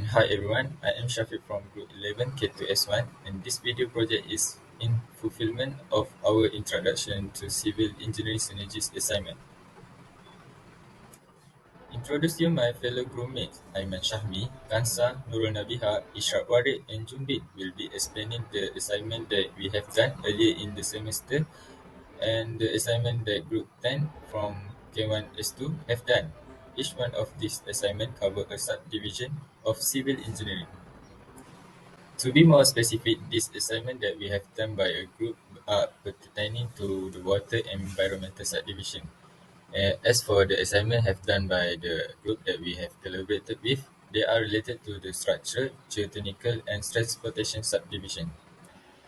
Hi everyone, I am SHAFIQ from Group 11 K2S1 and this video project is in fulfillment of our Introduction to Civil Engineering Synergies assignment. Introduce you my fellow groupmates, AIMAN SYAHMI, KHANSA, NURUL NABIHAH, ISYRAQ WARID and Jumbit will be explaining the assignment that we have done earlier in the semester and the assignment that Group 10 from K1S2 have done. Each one of these assignments cover a subdivision of civil engineering. To be more specific, this assignment that we have done by a group are pertaining to the water and environmental subdivision. As for the assignment have done by the group that we have collaborated with, they are related to the structure, geotechnical and transportation subdivision.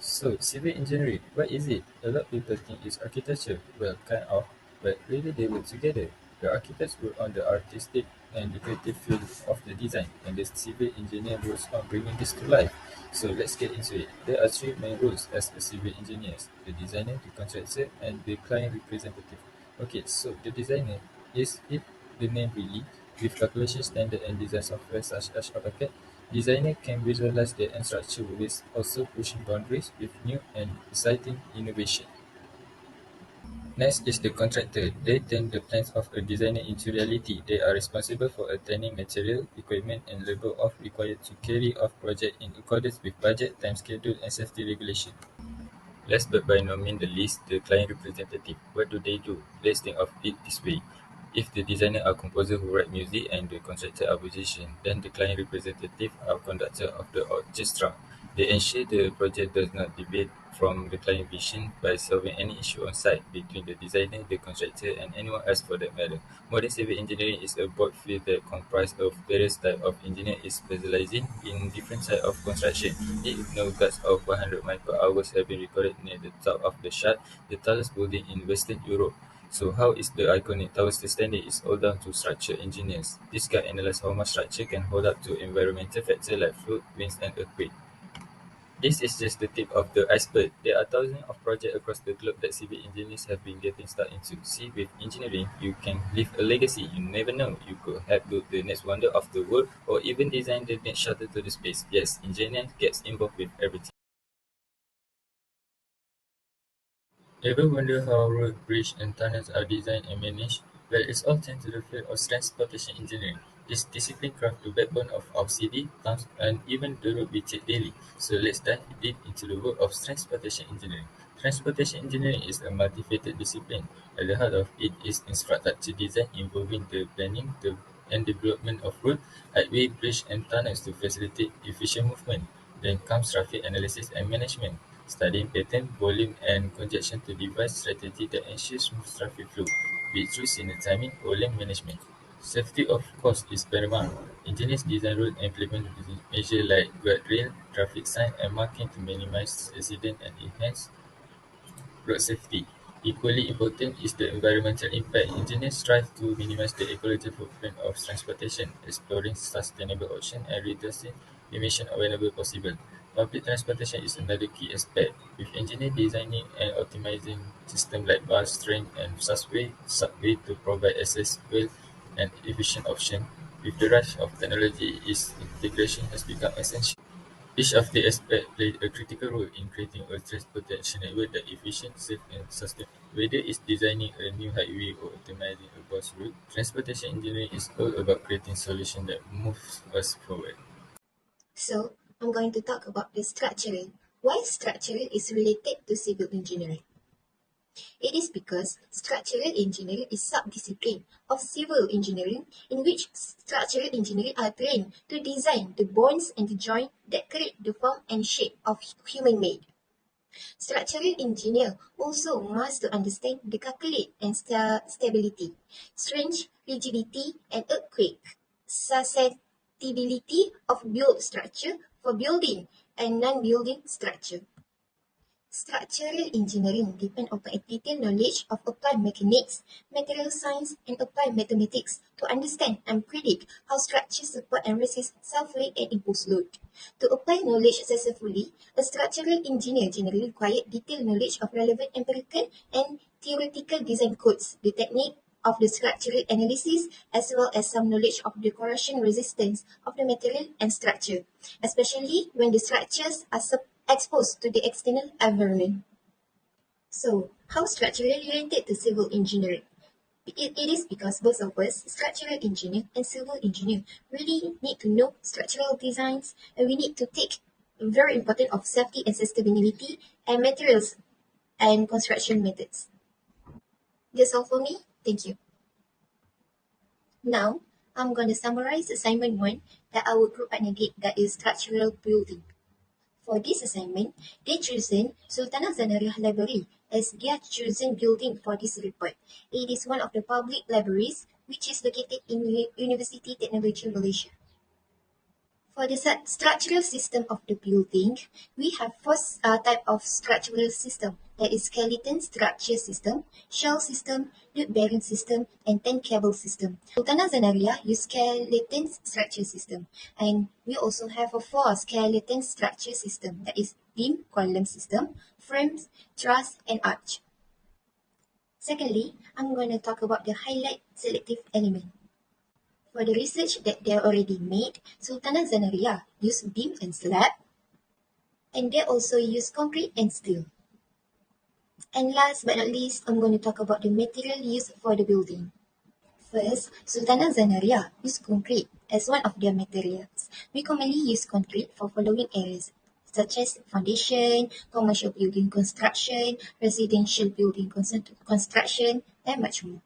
So, civil engineering, what is it? A lot of people think it's architecture. Well, kind of, but really they work together. The architects work on the artistic and the creative field of the design, and the civil engineer works on bringing this to life. So, let's get into it. There are three main roles as a civil engineer: the designer, the contractor, and the client representative. Okay, so the designer is it the name really, with calculation standard and design software such as AutoCAD. Designer can visualize the end structure while also pushing boundaries with new and exciting innovation. Next is the contractor. They turn the plans of a designer into reality. They are responsible for obtaining material, equipment, and labor of required to carry out project in accordance with budget, time schedule, and safety regulation. Last but by no means the least, the client representative. What do they do? Let's think of it this way. If the designer are composer who write music and the contractor are musician, then the client representative are conductor of the orchestra. They ensure the project does not deviate from the client vision by solving any issue on site between the designer, the contractor, and anyone else for that matter. Modern civil engineering is a broad field that comprises of various types of engineers specializing in different types of construction. If no gusts of 100 miles per hour have been recorded near the top of the Shard, the tallest building in Western Europe. So how is the iconic tower still standing? It's all down to structure engineers. This guy analyzes how much structure can hold up to environmental factors like flood, winds, and earthquake. This is just the tip of the iceberg. There are thousands of projects across the globe that civil engineers have been getting stuck into. See, with engineering, you can leave a legacy. You never know. You could have built the next wonder of the world or even design the next shuttle to the space. Yes, engineering gets involved with everything. Ever wonder how road, bridge, and tunnels are designed and managed? Well, it's all thanks to the field of transportation engineering. This discipline crafts the backbone of our city, towns, and even the road we take daily. So let's dive deep into the world of transportation engineering. Transportation engineering is a multifaceted discipline. At the heart of it is infrastructure design involving the planning and development of road, highway, bridge, and tunnels to facilitate efficient movement. Then comes traffic analysis and management, studying pattern, volume, and congestion to devise strategy that ensures smooth traffic flow, be it through signal timing or lane management. Safety, of course, is paramount. Engineers design road and implement measures like guardrail, traffic sign, and marking to minimize accident and enhance road safety. Equally important is the environmental impact. Engineers strive to minimize the ecological footprint of transportation, exploring sustainable options and reducing emissions whenever possible. Public transportation is another key aspect, with engineers designing and optimizing systems like bus, train, and subway to provide accessible and efficient options. With the rush of technology, its integration has become essential. Each of the aspects play a critical role in creating a transportation network that is efficient, safe, and sustainable. Whether it's designing a new highway or optimizing a bus route, transportation engineering is all about creating solutions that move us forward. So, I'm going to talk about the structural. Why structural is related to civil engineering? It is because structural engineering is sub-discipline of civil engineering in which structural engineers are trained to design the bonds and the joint that create the form and shape of human-made. Structural engineer also must to understand the calculate and stability, strength, rigidity, and earthquake susceptibility of built structure for building and non-building structure. Structural engineering depends upon a detailed knowledge of applied mechanics, material science, and applied mathematics to understand and predict how structures support and resist self-load and impulse load. To apply knowledge successfully, a structural engineer generally requires detailed knowledge of relevant empirical and theoretical design codes, the technique of the structural analysis as well as some knowledge of the corrosion resistance of the material and structure, especially when the structures are exposed to the external environment. So, how structurally related to civil engineering? It is because both of us, structural engineer and civil engineer, really need to know structural designs, and we need to take very important of safety and sustainability and materials and construction methods. That's all for me. Thank you. Now, I'm going to summarize assignment 1 that our group partner did, that is structural building. For this assignment, they chosen Sultanah Zanariah Library as their chosen building for this report. It is one of the public libraries which is located in University Technology Malaysia. For the structural system of the building, we have four type of structural system. That is skeleton structure system, shell system, load bearing system, and tank cable system. Sultanah Zanariah use skeleton structure system, and we also have a four skeleton structure system. That is beam, column system, frames, truss, and arch. Secondly, I'm going to talk about the highlight selective element. For the research that they already made, Sultanah Zanariah used beam and slab, and they also use concrete and steel. And last but not least, I'm going to talk about the material used for the building. First, Sultanah Zanariah used concrete as one of their materials. We commonly use concrete for following areas, such as foundation, commercial building construction, residential building construction, and much more.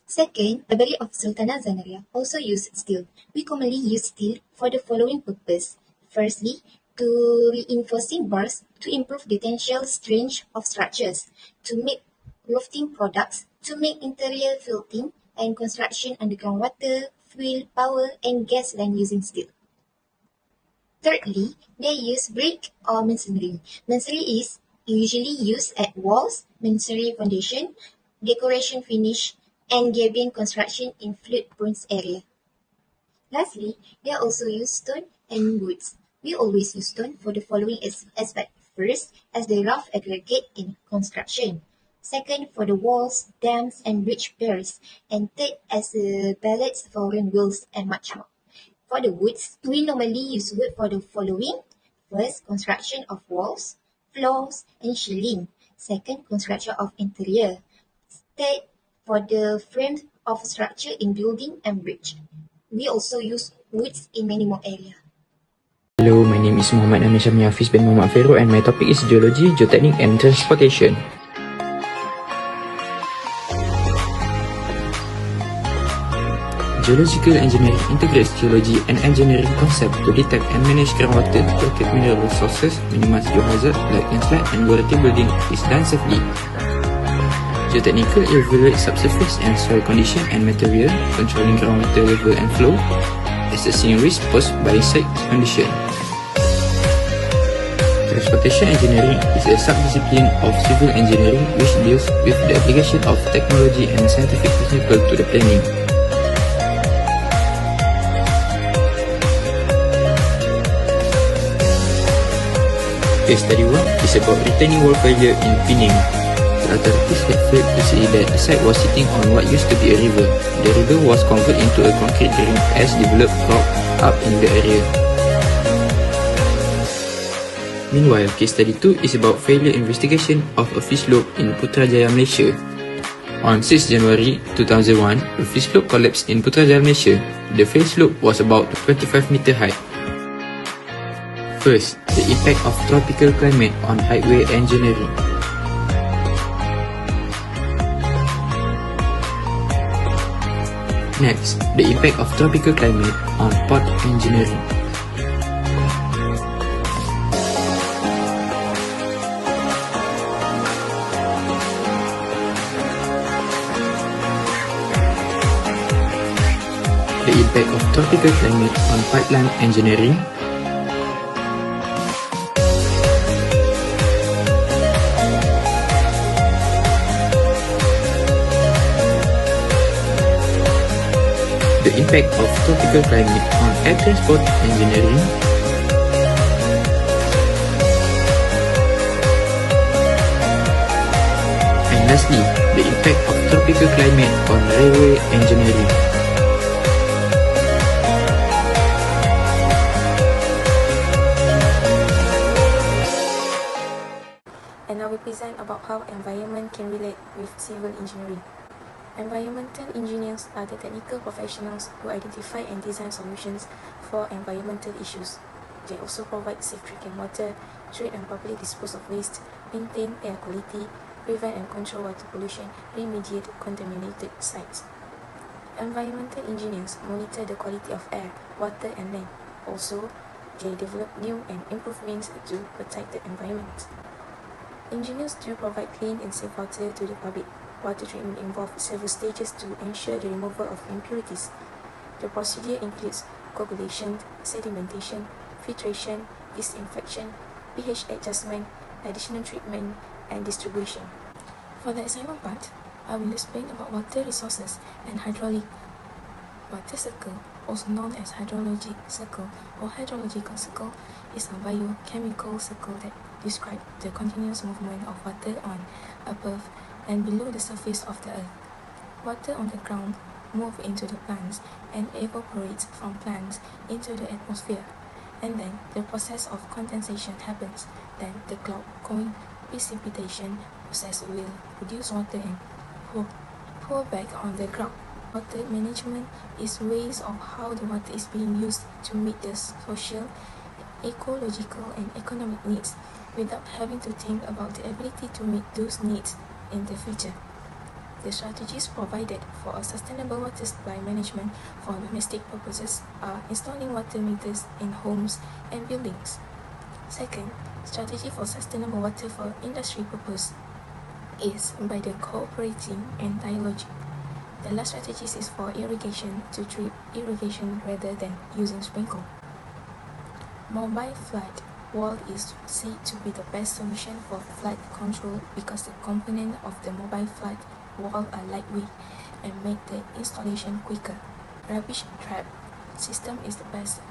Second, the library of Sultanah Zanariah also used steel. We commonly use steel for the following purpose. Firstly, to reinforcing bars to improve the tensile strength of structures, to make lofting products, to make interior filtering and construction underground water, fuel, power, and gas line using steel. Thirdly, they use brick or masonry. Masonry is usually used at walls, masonry foundation, decoration finish, and gabion construction in flood-prone area. Lastly, they also use stone and woods. We always use stone for the following aspect. First, as the rough aggregate in construction. Second, for the walls, dams, and bridge piers. And third, as pallets for wheels and much more. For the woods, we normally use wood for the following. First, construction of walls, floors, and ceiling. Second, construction of interior. Third, for the frame of structure in building and bridge. We also use woods in many more areas. Hello, my name is Muhammad Syahmi HAFIZ bin Muhammad AFERO, and my topic is Geology, Geotechnic and Transportation. Geological engineering integrates geology and engineering concepts to detect and manage groundwater, locate mineral resources, minimize geohazard like landslide, and guarantee building is done safely. Geotechnical evaluates subsurface and soil condition and material, controlling groundwater level and flow, assessing risk posed by site condition. Transportation engineering is a subdiscipline of civil engineering which deals with the application of technology and scientific principles to the planning. Case study 1 is about retaining wall failure in Penang. The authorities had failed to see that the site was sitting on what used to be a river. The river was converted into a concrete drain as developed cropped up in the area. Meanwhile, case study 2 is about failure investigation of a fish slope in Putrajaya, Malaysia. On 6 January 2001, a fish slope collapsed in Putrajaya, Malaysia. The failed slope was about 25 meter high. First, the impact of tropical climate on highway engineering. Next, the impact of tropical climate on port engineering. The impact of tropical climate on pipeline engineering. The impact of tropical climate on air transport engineering. And lastly, the impact of tropical climate on railway engineering. And I will present about how environment can relate with civil engineering. Environmental engineers are the technical professionals who identify and design solutions for environmental issues. They also provide safe drinking water, treat and properly dispose of waste, maintain air quality, prevent and control water pollution, remediate contaminated sites. Environmental engineers monitor the quality of air, water and land. Also, they develop new and improved means to protect the environment. Engineers do provide clean and safe water to the public. Water treatment involves several stages to ensure the removal of impurities. The procedure includes coagulation, sedimentation, filtration, disinfection, pH adjustment, additional treatment, and distribution. For the assignment part, I will explain about water resources and hydraulic. Water cycle, also known as hydrology cycle or hydrological cycle, is a biochemical cycle that describes the continuous movement of water on, above, and below the surface of the earth. Water on the ground moves into the plants and evaporates from plants into the atmosphere. And then the process of condensation happens. Then the cloud-cone precipitation process will produce water and pour back on the ground. Water management is ways of how the water is being used to meet the social, ecological, and economic needs without having to think about the ability to meet those needs in the future. The strategies provided for a sustainable water supply management for domestic purposes are installing water meters in homes and buildings. Second, strategy for sustainable water for industry purpose is by the cooperating and dialoguing. The last strategy is for irrigation to drip irrigation rather than using sprinkle. Mobile flood wall is said to be the best solution for flood control because the components of the mobile flood wall are lightweight and make the installation quicker. Rubbish trap system is the best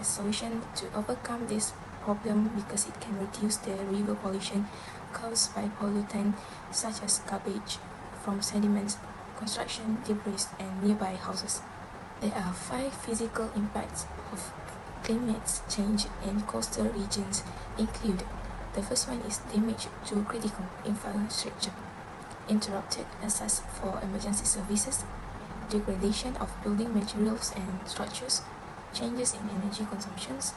solution to overcome this problem because it can reduce the river pollution caused by pollutants such as garbage from sediments, construction debris, and nearby houses. There are 5 physical impacts of climate change in coastal regions include: the first one is damage to critical infrastructure, interrupted access for emergency services, degradation of building materials and structures, changes in energy consumptions,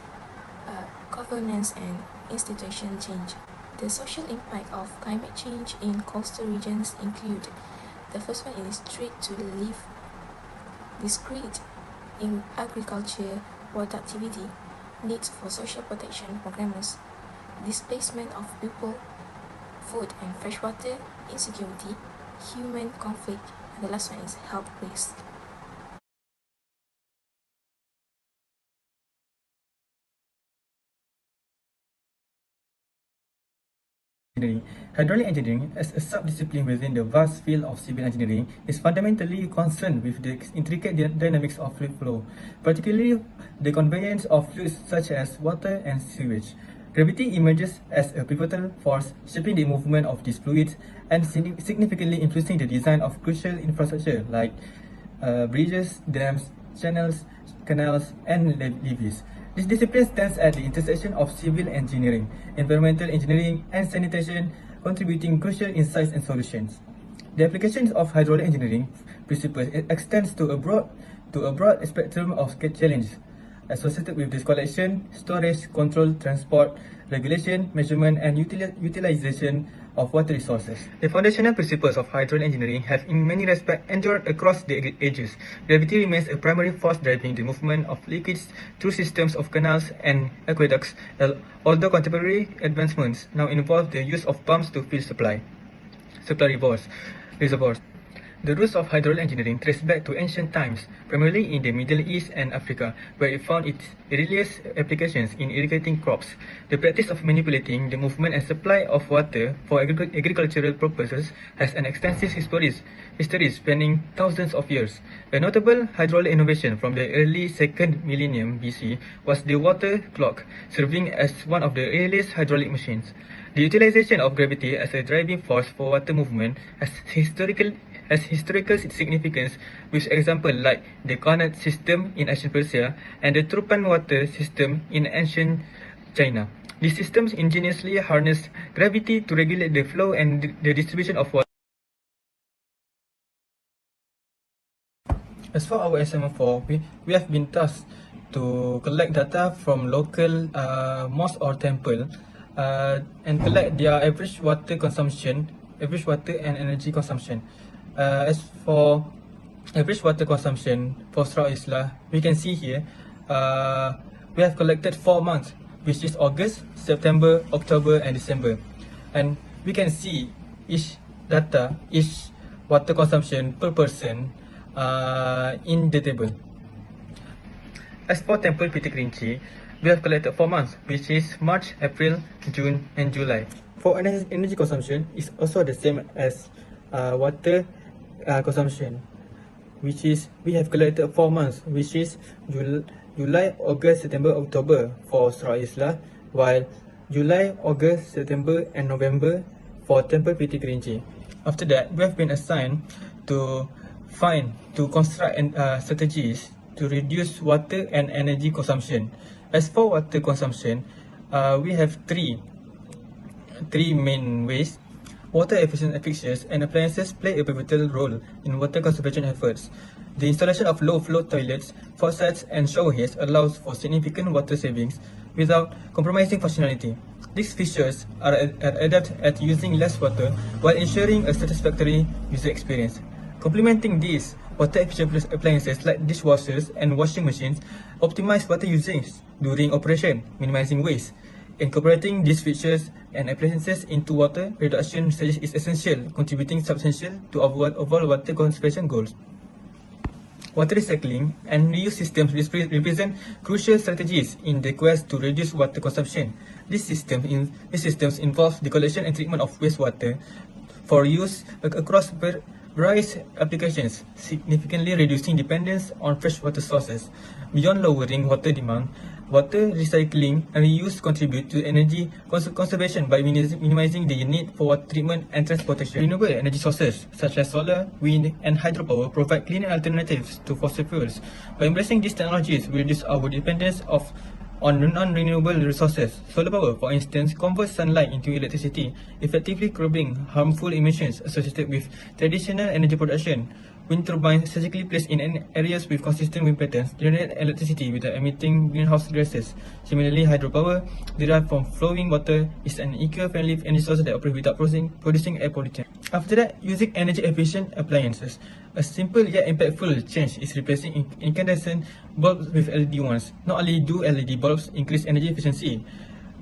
governance and institution change. The social impact of climate change in coastal regions include: the first one is threat to live, discrete in agriculture productivity, needs for social protection programs, displacement of people, food and freshwater insecurity, human conflict, and the last one is health risk. Hydraulic engineering, as a subdiscipline within the vast field of civil engineering, is fundamentally concerned with the intricate dynamics of fluid flow, particularly the conveyance of fluids such as water and sewage. Gravity emerges as a pivotal force, shaping the movement of these fluids and significantly influencing the design of crucial infrastructure like bridges, dams, channels, canals, and levees. This discipline stands at the intersection of civil engineering, environmental engineering, and sanitation, contributing crucial insights and solutions. The applications of hydraulic engineering principles extends to a broad spectrum of challenges associated with this collection, storage, control, transport, regulation, measurement, and utilization of water resources. The foundational principles of hydraulic engineering have in many respects endured across the ages. Gravity remains a primary force driving the movement of liquids through systems of canals and aqueducts, although contemporary advancements now involve the use of pumps to fill supply reservoirs. The roots of hydraulic engineering trace back to ancient times, primarily in the Middle East and Africa, where it found its earliest applications in irrigating crops. The practice of manipulating the movement and supply of water for agricultural purposes has an extensive history spanning thousands of years. A notable hydraulic innovation from the early 2nd millennium BC was the water clock, serving as one of the earliest hydraulic machines. The utilization of gravity as a driving force for water movement has historical significance, with examples like the Carnot system in ancient Persia and the Trupan water system in ancient China. These systems ingeniously harness gravity to regulate the flow and the distribution of water. As for our assignment 4, we have been tasked to collect data from local mosque or temple and collect their average water and energy consumption. As for average water consumption for Sarawak Islah, we can see here we have collected 4 months, which is August, September, October and December. And we can see each water consumption per person in the table. As for Temple Piti Kerinci, we have collected 4 months, which is March, April, June and July. For energy consumption, is also the same as water consumption, which is we have collected 4 months, which is July, August, September, October for Sarawak Islah, while July, August, September and November for Temple Piti Kerinci. After that, we have been assigned to construct strategies to reduce water and energy consumption. As for water consumption, we have three main ways. Water efficient fixtures and appliances play a pivotal role in water conservation efforts. The installation of low-flow toilets, faucets and shower heads allows for significant water savings without compromising functionality. These features are adept at using less water while ensuring a satisfactory user experience. Complementing these, water efficient appliances like dishwashers and washing machines optimize water usage during operation, minimizing waste. Incorporating these features and appliances into water reduction strategies is essential, contributing substantially to overall water conservation goals. Water recycling and reuse systems represent crucial strategies in the quest to reduce water consumption. These systems involve the collection and treatment of wastewater for use across various applications, significantly reducing dependence on freshwater sources. Beyond lowering water demand, water recycling and reuse contribute to energy conservation by minimizing the need for water treatment and transportation. Renewable energy sources such as solar, wind and hydropower provide cleaner alternatives to fossil fuels. By embracing these technologies, we reduce our dependence on non-renewable resources. Solar power, for instance, converts sunlight into electricity, effectively curbing harmful emissions associated with traditional energy production. Wind turbines strategically placed in areas with consistent wind patterns generate electricity without emitting greenhouse gases. Similarly, hydropower derived from flowing water is an eco-friendly energy source that operates without producing air pollution. After that, using energy-efficient appliances. A simple yet impactful change is replacing incandescent bulbs with LED ones. Not only do LED bulbs increase energy efficiency,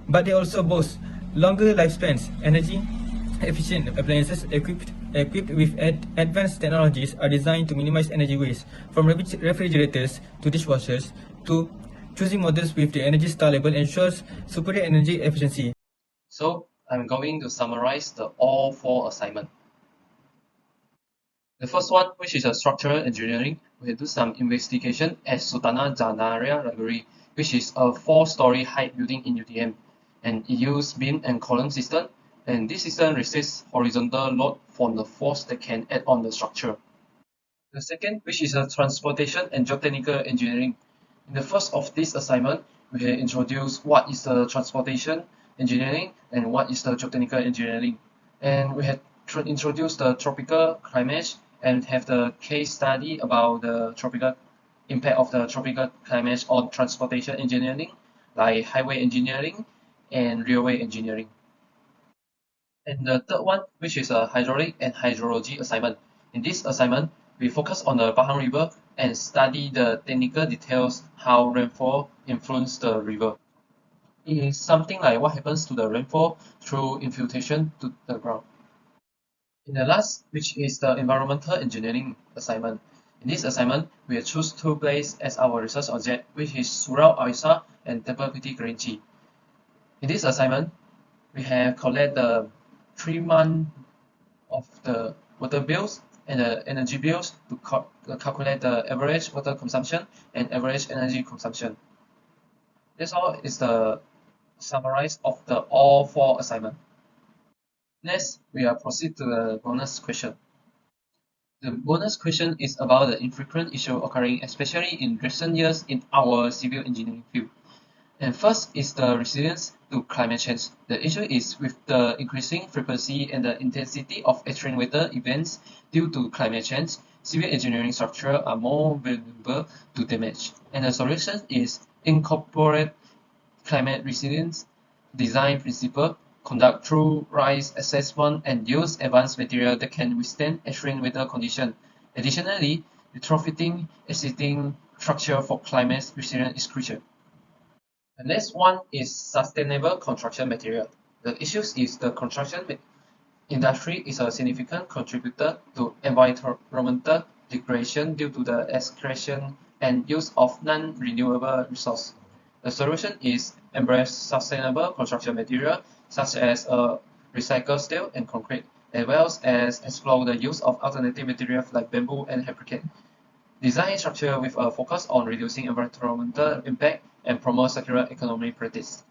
but they also boast longer lifespans. Energy-efficient appliances equipped with advanced technologies are designed to minimize energy waste, from refrigerators to dishwashers. To choosing models with the Energy Star label ensures superior energy efficiency. So I'm going to summarize the all 4 assignments. The first one, which is a structural engineering, we do some investigation at Sultanah Janaria Library, which is a 4-story height building in UTM, and it uses beam and column system, and this system resists horizontal load from the force that can add on the structure. The second, which is a transportation and geotechnical engineering. In the first of this assignment, we have introduced what is the transportation engineering and what is the geotechnical engineering, and we have introduced the tropical climate and have the case study about the tropical impact of the tropical climate on transportation engineering, like highway engineering and railway engineering. And the third one, which is a hydraulic and hydrology assignment. In this assignment, we focus on the Pahang River and study the technical details how rainfall influence the river. It is something like what happens to the rainfall through infiltration to the ground. In the last, which is the environmental engineering assignment. In this assignment, we have choose 2 places as our research object, which is Surau Aisa and Temple Piti Kerinci. In this assignment, we have collected the 3 months of the water bills and the energy bills to calculate the average water consumption and average energy consumption. This all is the summarize of the all 4 assignments. Next, we will proceed to the bonus question. The bonus question is about the infrequent issue occurring especially in recent years in our civil engineering field. And first is the resilience to climate change. The issue is with the increasing frequency and the intensity of extreme weather events due to climate change, civil engineering structures are more vulnerable to damage. And the solution is incorporate climate resilience design principle, conduct true rise assessment, and use advanced material that can withstand extreme weather conditions. Additionally, retrofitting existing structure for climate resilience is crucial. The next one is sustainable construction material. The issue is the construction industry is a significant contributor to environmental degradation due to the excretion and use of non-renewable resources. The solution is embrace sustainable construction material such as recycled steel and concrete, as well as explore the use of alternative materials like bamboo and fabricate. Design structure with a focus on reducing environmental impact and promote circular economy practice.